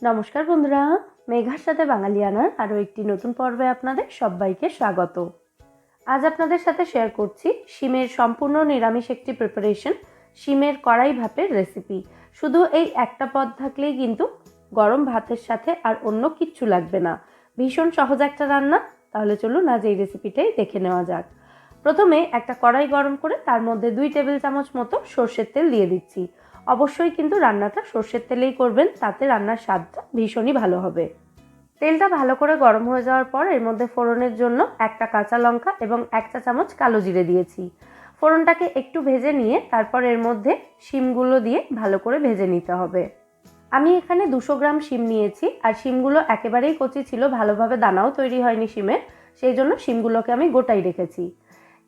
নমস্কার বন্ধুরা, মেঘার সাথে বাঙালিয়ানার আরও একটি নতুন পর্বে আপনাদের সবাইকে স্বাগত। আজ আপনাদের সাথে শেয়ার করছি শিমের সম্পূর্ণ নিরামিষ একটি প্রিপারেশন, শিমের কড়াই ভাতের রেসিপি। শুধু এই একটা পদ থাকলেই কিন্তু গরম ভাতের সাথে আর অন্য কিচ্ছু লাগবে না। ভীষণ সহজ একটা রান্না। তাহলে চলুন আজ এই রেসিপিটাই দেখে নেওয়া যাক। প্রথমে একটা কড়াই গরম করে তার মধ্যে 2 টেবিল চামচ মতো সর্ষের তেল দিয়ে দিচ্ছি। অবশ্যই কিন্তু রান্নাটা সর্ষের তেলেই করবেন, তাতে রান্নার স্বাদটা ভীষণই ভালো হবে। তেলটা ভালো করে গরম হয়ে যাওয়ার পর এর মধ্যে ফোড়নের জন্য একটা কাঁচা লঙ্কা এবং 1 চা চামচ কালো জিরে দিয়েছি। ফোড়নটাকে একটু ভেজে নিয়ে তারপর এর মধ্যে শিমগুলো দিয়ে ভালো করে ভেজে নিতে হবে। আমি এখানে 200 গ্রাম শিম নিয়েছি, আর শিমগুলো একেবারেই কচি ছিল, ভালোভাবে দানাও তৈরি হয়নি শিমের, সেই জন্য শিমগুলোকে আমি গোটাই রেখেছি।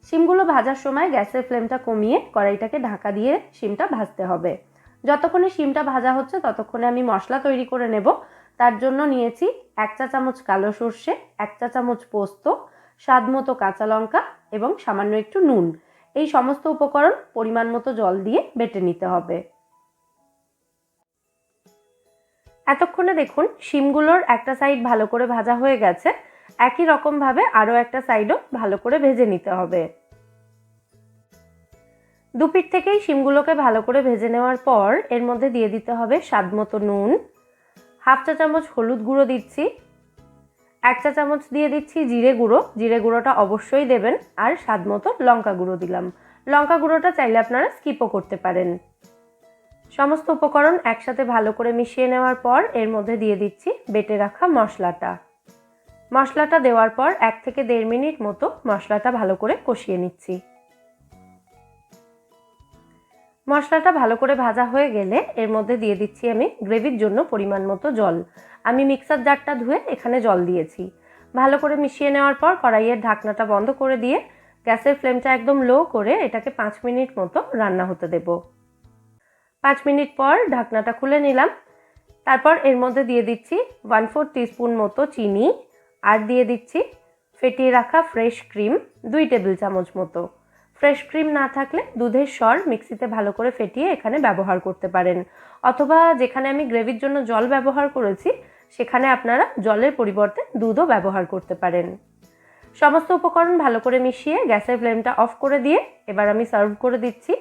শিমগুলো ভাজার সময় গ্যাসের ফ্লেমটা কমিয়ে কড়াইটাকে ঢাকা দিয়ে শিমটা ভাজতে হবে। যতক্ষণে শিমটা ভাজা হচ্ছে ততক্ষণে আমি মশলা তৈরি করে নেব। তার জন্য নিয়েছি 1 চা চামচ কালো সর্ষে, 1 চা চামচ পোস্ত, স্বাদ মতো কাঁচা লঙ্কা এবং সামান্য একটু নুন। এই সমস্ত উপকরণ পরিমাণ মতো জল দিয়ে বেটে নিতে হবে। এতক্ষণে দেখুন শিমগুলোর একটা সাইড ভালো করে ভাজা হয়ে গেছে, একই রকমভাবে আরও একটা সাইডও ভালো করে ভেজে নিতে হবে। দুপিঠ থেকেই শিমগুলোকে ভালো করে ভেজে নেওয়ার পর এর মধ্যে দিয়ে দিতে হবে স্বাদ মতো নুন, 1/2 চা চামচ হলুদ গুঁড়ো দিচ্ছি, 1 চা চামচ দিয়ে দিচ্ছি জিরে গুঁড়ো, জিরে গুঁড়োটা অবশ্যই দেবেন, আর স্বাদ মতো লঙ্কা গুঁড়ো দিলাম। লঙ্কা গুঁড়োটা চাইলে আপনারা স্কিপও করতে পারেন। সমস্ত উপকরণ একসাথে ভালো করে মিশিয়ে নেওয়ার পর এর মধ্যে দিয়ে দিচ্ছি বেটে রাখা মশলাটা। মশলাটা দেওয়ার পর 1 থেকে 1.5 মিনিট মতো মশলাটা ভালো করে কষিয়ে নিচ্ছি। মশলাটা ভালো করে ভাজা হয়ে গেলে এর মধ্যে দিয়ে দিচ্ছি আমি গ্রেভির জন্য পরিমাণ মতো জল। আমি মিক্সার জারটা ধুয়ে এখানে জল দিয়েছি। ভালো করে মিশিয়ে নেওয়ার পর কড়াইয়ের ঢাকনাটা বন্ধ করে দিয়ে গ্যাসের ফ্লেমটা একদম লো করে এটাকে 5 মিনিট মতো রান্না হতে দেব। 5 মিনিট পর ঢাকনাটা খুলে নিলাম। তারপর এর মধ্যে দিয়ে দিচ্ছি 1/4 টিস্পুন মতো চিনি, আর দিয়ে দিচ্ছি ফেটিয়ে রাখা ফ্রেশ ক্রিম 2 টেবিল চামচ মতো। ফ্রেশ ক্রিম না থাকলে দুধের সর মিক্সিতে ভালো করে ফেটিয়ে এখানে ব্যবহার করতে পারেন, অথবা যেখানে আমি গ্রেভির জন্য জল ব্যবহার করেছি সেখানে আপনারা জলের পরিবর্তে দুধও ব্যবহার করতে পারেন। সমস্ত উপকরণ ভালো করে মিশিয়ে গ্যাসের ফ্লেমটা অফ করে দিয়ে এবার আমি সার্ভ করে দিচ্ছি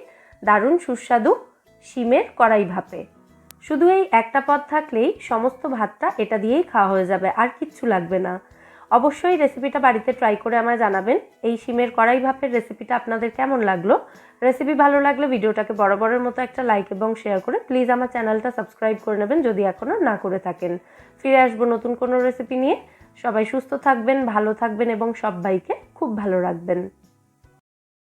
দারুণ সুস্বাদু শিমের কড়াই ভাপে। শুধু এই একটা পদ থাকলেই সমস্ত ভাতটা এটা দিয়েই খাওয়া হয়ে যাবে, আর কিচ্ছু লাগবে না। অবশ্যই রেসিপিটা বাড়িতে ট্রাই করে আমায় জানাবেন এই শিমের কড়াই ভাপের রেসিপিটা আপনাদের কেমন লাগলো। রেসিপি ভালো লাগলে ভিডিওটাকে বরাবরের মতো একটা লাইক এবং শেয়ার করে প্লিজ আমার চ্যানেলটা সাবস্ক্রাইব করে নেবেন যদি এখনও না করে থাকেন। ফিরে আসবো নতুন কোনো রেসিপি নিয়ে। সবাই সুস্থ থাকবেন, ভালো থাকবেন এবং সবাইকে খুব ভালো রাখবেন।